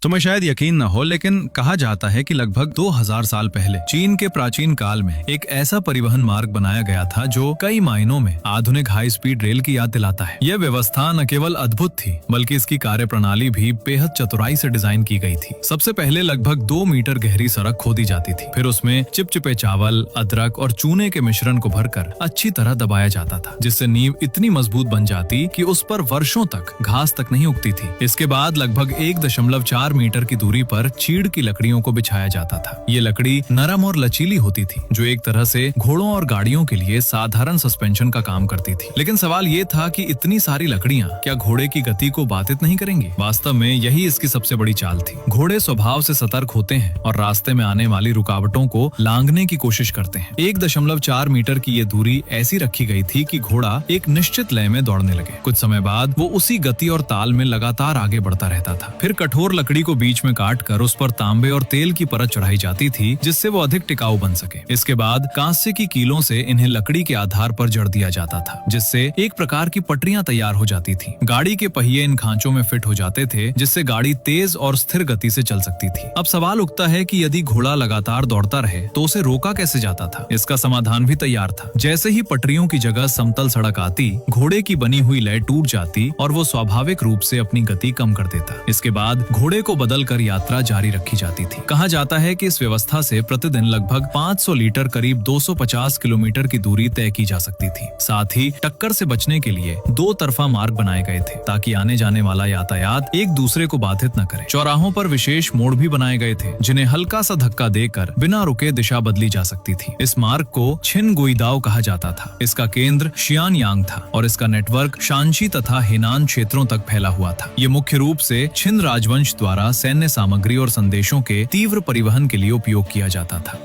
तुम्हें शायद यकीन न हो, लेकिन कहा जाता है कि लगभग 2000 साल पहले चीन के प्राचीन काल में एक ऐसा परिवहन मार्ग बनाया गया था जो कई मायनों में आधुनिक हाई स्पीड रेल की याद दिलाता है। यह व्यवस्था न केवल अद्भुत थी, बल्कि इसकी कार्यप्रणाली भी बेहद चतुराई से डिजाइन की गई थी। सबसे पहले लगभग 2 मीटर गहरी सड़क खोदी जाती थी, फिर उसमें चिपचिपे चावल, अदरक और चूने के मिश्रण को भरकर अच्छी तरह दबाया जाता था, जिससे नींव इतनी मजबूत बन जाती कि उस पर वर्षों तक घास तक नहीं उगती थी। इसके बाद लगभग 1.4 मीटर की दूरी पर चीड़ की लकड़ियों को बिछाया जाता था। ये लकड़ी नरम और लचीली होती थी, जो एक तरह से घोड़ों और गाड़ियों के लिए साधारण सस्पेंशन का काम करती थी। लेकिन सवाल ये था कि इतनी सारी लकड़ियां क्या घोड़े की गति को बाधित नहीं करेंगी? वास्तव में यही इसकी सबसे बड़ी चाल थी। घोड़े स्वभाव से सतर्क होते हैं और रास्ते में आने वाली रुकावटों को लांघने की कोशिश करते हैं। 1.4 मीटर की ये दूरी ऐसी रखी गई थी कि घोड़ा एक निश्चित लय में दौड़ने लगे। कुछ समय बाद वो उसी गति और ताल में लगातार आगे बढ़ता रहता था। फिर कठोर लकड़ी को बीच में काट कर उस पर तांबे और तेल की परत चढ़ाई जाती थी, जिससे वो अधिक टिकाऊ बन सके। इसके बाद कांस्य की कीलों से इन्हें लकड़ी के आधार पर जड़ दिया जाता था, जिससे एक प्रकार की पटरियां तैयार हो जाती थी। गाड़ी के पहिए इन खांचों में फिट हो जाते थे, जिससे गाड़ी तेज और स्थिर गति से चल सकती थी। अब सवाल उठता है कि यदि घोड़ा लगातार दौड़ता रहे तो उसे रोका कैसे जाता था? इसका समाधान भी तैयार था। जैसे ही पटरियों की जगह समतल सड़क आती, घोड़े की बनी हुई लय टूट जाती और वो स्वाभाविक रूप से अपनी गति कम कर देता। इसके बाद घोड़े को बदल कर यात्रा जारी रखी जाती थी। कहा जाता है कि इस व्यवस्था से प्रतिदिन लगभग 500 लीटर करीब 250 किलोमीटर की दूरी तय की जा सकती थी। साथ ही टक्कर से बचने के लिए 2 तरफा मार्ग बनाए गए थे, ताकि आने जाने वाला यातायात एक दूसरे को बाधित न करे। चौराहों पर विशेष मोड़ भी बनाए गए थे, जिन्हें हल्का सा धक्का देकर बिना रुके दिशा बदली जा सकती थी। इस मार्ग को छिनगुइदाओ कहा जाता था। इसका केंद्र शियानयांग था और इसका नेटवर्क शांशी तथा हेनान क्षेत्रों तक फैला हुआ था। ये मुख्य रूप से छिन राजवंश द्वारा सैन्य सामग्री और संदेशों के तीव्र परिवहन के लिए उपयोग किया जाता था।